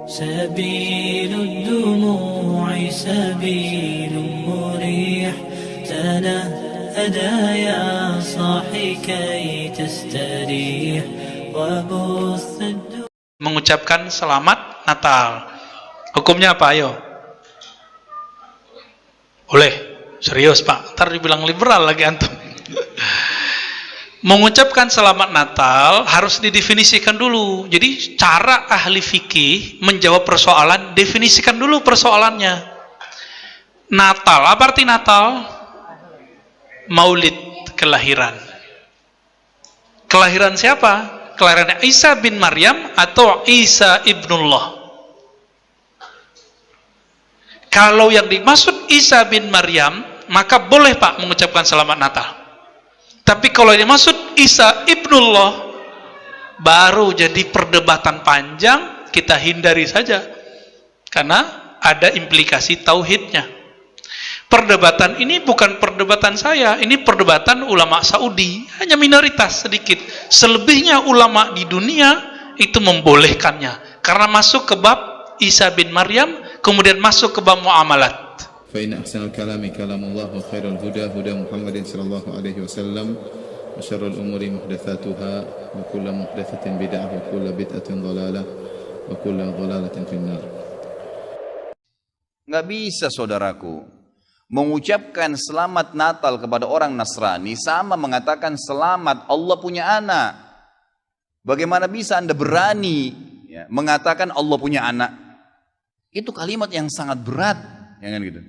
سبيل الدموع سبيل مريح تنهدى يا صاحي كي تستريح وبث mengucapkan selamat Natal. Hukumnya apa? Ayo. Boleh. Serius Pak, ntar dibilang liberal lagi antum. Mengucapkan selamat Natal harus didefinisikan dulu. Jadi cara ahli fikih menjawab persoalan, definisikan dulu persoalannya. Natal, apa arti Natal? Maulid, kelahiran. Kelahiran siapa? Kelahiran Isa bin Maryam atau Isa ibnullah. Kalau yang dimaksud Isa bin Maryam, maka boleh Pak mengucapkan selamat Natal. Tapi kalau yang dimaksud Isa ibnullah, baru jadi perdebatan panjang, kita hindari saja. Karena ada implikasi tauhidnya. Perdebatan ini bukan perdebatan saya, ini perdebatan ulama Saudi, hanya minoritas sedikit. Selebihnya ulama di dunia itu membolehkannya, karena masuk ke bab Isa bin Maryam, kemudian masuk ke bab muamalat. فإن أحسن الكلام كلام الله وخير الهدى هدى محمد صلى الله عليه وسلم وشر الأمور محدثاتها وكل محدثة بدعة وكل بدعة ضلالة وكل ضلالة في النار. Nggak bisa saudaraku mengucapkan selamat Natal kepada orang Nasrani sama mengatakan selamat Allah punya anak. Bagaimana bisa Anda berani mengatakan Allah punya anak? Itu kalimat yang sangat berat, ya kan gitu.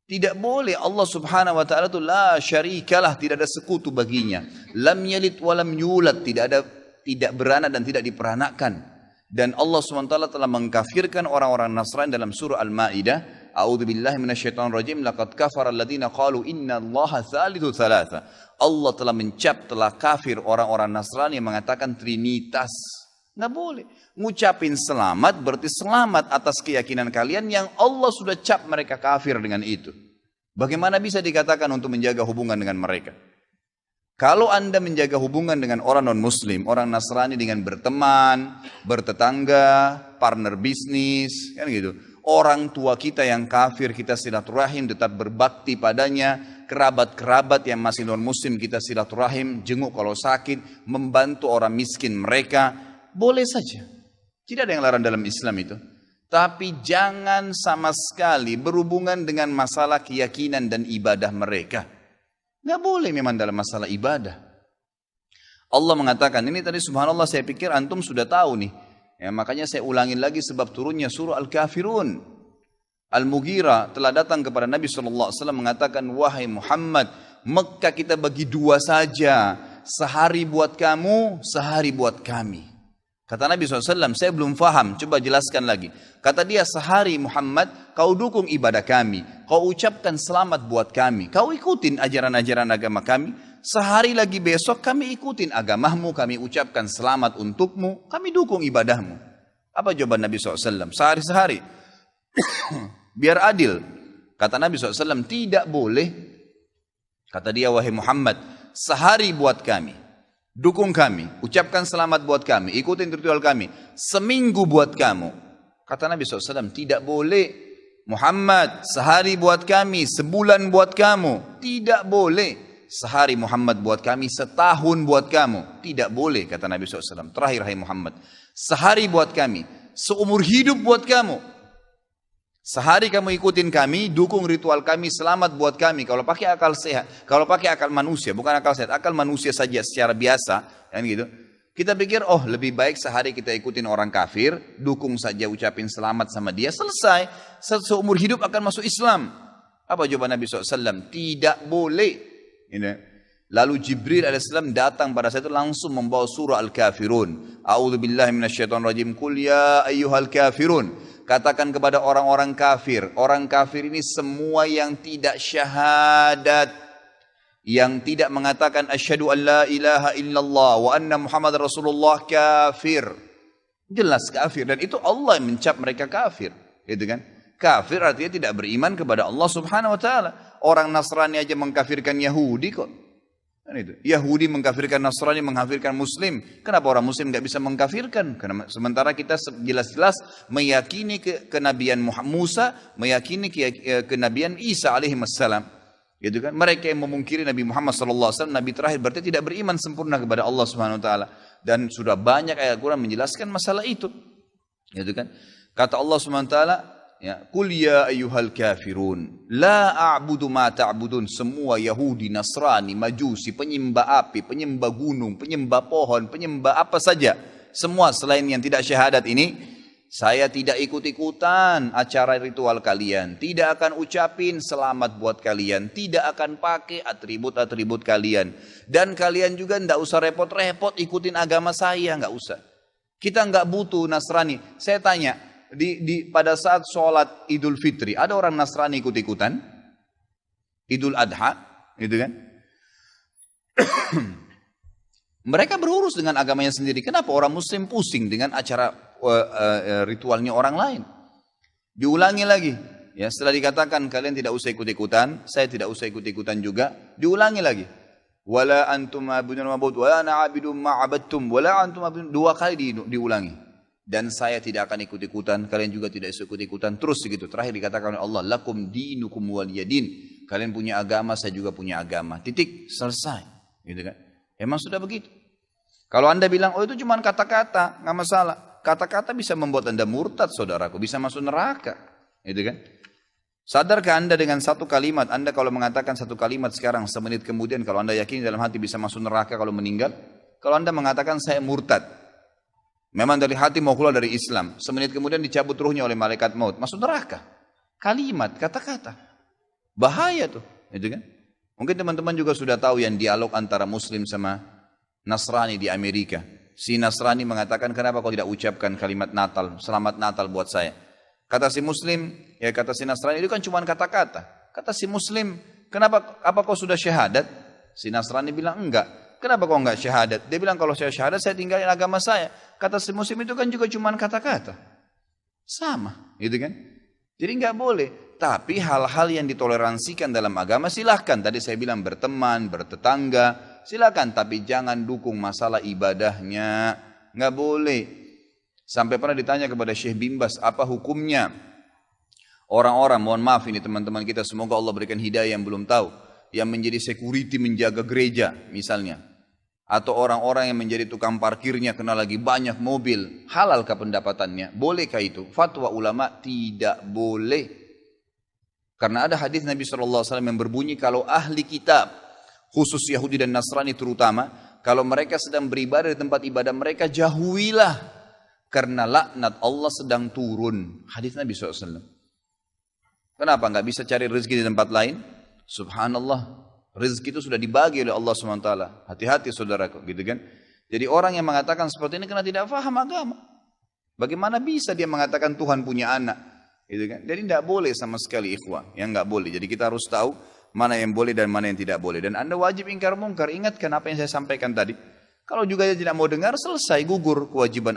Tidak boleh. Allah subhanahu wa ta'ala itu la syarikalah, tidak ada sekutu baginya. Lam yalid wa lam yulad, tidak beranak dan tidak diperanakan. Dan Allah subhanahu wa ta'ala telah mengkafirkan orang-orang Nasrani dalam surah Al-Ma'idah. A'udzubillahi minasyaitonirrajim, laqad kafara alladziina qalu innallaha tsalitsu tsalatsa. Allah telah kafir orang-orang Nasrani yang mengatakan trinitas. Nggak boleh. Ngucapin selamat berarti selamat atas keyakinan kalian yang Allah sudah cap mereka kafir dengan itu. Bagaimana bisa dikatakan untuk menjaga hubungan dengan mereka? Kalau Anda menjaga hubungan dengan orang non-muslim, orang Nasrani dengan berteman, bertetangga, partner bisnis, kan gitu. Orang tua kita yang kafir kita silaturahim, tetap berbakti padanya. Kerabat-kerabat yang masih non-muslim kita silaturahim, jenguk kalau sakit, membantu orang miskin mereka. Boleh saja. Tidak ada yang larang dalam Islam itu. Tapi jangan sama sekali berhubungan dengan masalah keyakinan dan ibadah mereka. Nggak boleh memang dalam masalah ibadah. Allah mengatakan, ini tadi subhanallah saya pikir antum sudah tahu nih. Ya, makanya saya ulangin lagi sebab turunnya surah Al-Kafirun. Al-Mughirah telah datang kepada Nabi SAW mengatakan, wahai Muhammad, Mekah kita bagi dua saja. Sehari buat kamu, sehari buat kami. Kata Nabi SAW, saya belum faham, coba jelaskan lagi. Kata dia, sehari Muhammad, kau dukung ibadah kami. Kau ucapkan selamat buat kami. Kau ikutin ajaran-ajaran agama kami. Sehari lagi besok kami ikutin agamamu, kami ucapkan selamat untukmu. Kami dukung ibadahmu. Apa jawaban Nabi SAW? Sehari-sehari. Biar adil. Kata Nabi SAW, tidak boleh. Kata dia, wahai Muhammad, sehari buat kami. Dukung kami, ucapkan selamat buat kami, ikutin ritual kami. Seminggu buat kamu. Kata Nabi SAW, tidak boleh. Muhammad, sehari buat kami, sebulan buat kamu. Tidak boleh. Sehari Muhammad buat kami, setahun buat kamu. Tidak boleh, kata Nabi SAW. Terakhir, hai Muhammad, sehari buat kami, seumur hidup buat kamu. Sehari kamu ikutin kami, dukung ritual kami, selamat buat kami. Kalau pakai akal sehat, kalau pakai akal manusia, bukan akal sehat, akal manusia saja secara biasa, kan gitu. Kita pikir, oh lebih baik sehari kita ikutin orang kafir, dukung saja, ucapin selamat sama dia, selesai. Seumur hidup akan masuk Islam. Apa jawaban Nabi SAW? Tidak boleh. Lalu Jibril AS datang pada saat itu langsung membawa surah Al-Kafirun. A'udzubillahi minasyaitonirrajim. Qul ya ayyuhal kafirun. Katakan kepada orang-orang kafir. Orang kafir ini semua yang tidak syahadat. Yang tidak mengatakan asyhadu an la ilaha illallah wa anna Muhammad Rasulullah kafir. Jelas kafir. Dan itu Allah yang mencap mereka kafir. Gitu kan? Kafir artinya tidak beriman kepada Allah subhanahu wa ta'ala. Orang Nasrani aja mengkafirkan Yahudi kok. Kan itu. Yahudi mengkafirkan Nasrani, mengkafirkan Muslim. Kenapa orang Muslim nggak bisa mengkafirkan? Karena sementara kita jelas-jelas meyakini kenabian Musa, meyakini kenabian Isa alaihi wassalam. Gitu kan? Mereka yang memungkiri Nabi Muhammad SAW, Nabi terakhir, berarti tidak beriman sempurna kepada Allah Subhanahu Wa Taala. Dan sudah banyak ayat Quran menjelaskan masalah itu. Gitu kan? Kata Allah Subhanahu Wa Taala, ya, Qul ya ayyuhal kafirun, la a'budu ma ta'budun. Semua Yahudi, Nasrani, Majusi, penyembah api, penyembah gunung, penyembah pohon, penyembah apa saja, semua selain yang tidak syahadat ini, saya tidak ikut-ikutan acara ritual kalian, tidak akan ucapin selamat buat kalian, tidak akan pakai atribut-atribut kalian, dan kalian juga tidak usah repot-repot ikutin agama saya, nggak usah. Kita nggak butuh Nasrani. Saya tanya, pada saat sholat Idul Fitri, ada orang Nasrani ikut-ikutan? Idul Adha, gitu kan? Mereka berurus dengan agamanya sendiri. Kenapa orang Muslim pusing dengan acara ritualnya orang lain? Diulangi lagi. Ya, setelah dikatakan kalian tidak usah ikut-ikutan, saya tidak usah ikut-ikutan juga, diulangi lagi. Wala antum ma'budun ma'bud, wala ana 'abidum ma'abadtum, wala antum ma'budun. 2 kali diulangi. Dan saya tidak akan ikut-ikutan, kalian juga tidak ikut-ikutan, terus begitu. Terakhir dikatakan oleh Allah, lakum dinukum waliyadin. Kalian punya agama, saya juga punya agama. Titik, selesai. Gitu kan? Emang sudah begitu. Kalau Anda bilang, oh itu cuma kata-kata, nggak masalah. Kata-kata bisa membuat Anda murtad, saudaraku, bisa masuk neraka. Gitu kan? Sadarkah Anda dengan satu kalimat, Anda kalau mengatakan satu kalimat sekarang, semenit kemudian kalau Anda yakin dalam hati bisa masuk neraka kalau meninggal? Kalau Anda mengatakan saya murtad, memang dari hati mau keluar dari Islam, semenit kemudian dicabut ruhnya oleh malaikat maut, masuk neraka. Kalimat, kata-kata. Bahaya tuh, gitu kan? Mungkin teman-teman juga sudah tahu yang dialog antara Muslim sama Nasrani di Amerika. Si Nasrani mengatakan, kenapa kau tidak ucapkan kalimat Natal, selamat Natal buat saya? Kata si Muslim, ya kata si Nasrani, itu kan cuma kata-kata. Kata si Muslim, kenapa, apa kau sudah syahadat? Si Nasrani bilang, enggak. Kenapa kau enggak syahadat? Dia bilang, kalau saya syahadat, saya tinggalin agama saya. Kata si Muslim, itu kan juga cuma kata-kata. Sama, gitu kan? Jadi enggak boleh. Tapi hal-hal yang ditoleransikan dalam agama silahkan. Tadi saya bilang berteman, bertetangga, silahkan. Tapi jangan dukung masalah ibadahnya. Nggak boleh. Sampai pernah ditanya kepada Syekh Bimbas, apa hukumnya orang-orang, mohon maaf ini teman-teman kita, semoga Allah berikan hidayah yang belum tahu, yang menjadi security menjaga gereja misalnya. Atau orang-orang yang menjadi tukang parkirnya karena lagi banyak mobil. Halalkah pendapatannya? Bolehkah itu? Fatwa ulama tidak boleh. Karena ada hadis Nabi SAW yang berbunyi, kalau ahli kitab, khusus Yahudi dan Nasrani terutama, kalau mereka sedang beribadah di tempat ibadah mereka, jauhilah. Karena laknat Allah sedang turun. Hadis Nabi SAW. Kenapa nggak bisa cari rezeki di tempat lain? Subhanallah. Rezeki itu sudah dibagi oleh Allah SWT. Hati-hati saudaraku, gitu kan? Jadi orang yang mengatakan seperti ini karena tidak paham agama. Bagaimana bisa dia mengatakan Tuhan punya anak? Gitu kan? Jadi tidak boleh sama sekali ikhwah, yang nggak boleh. Jadi kita harus tahu mana yang boleh dan mana yang tidak boleh. Dan Anda wajib ingkar mungkar. Ingatkan apa yang saya sampaikan tadi. Kalau juga dia tidak mau dengar, selesai, gugur kewajiban.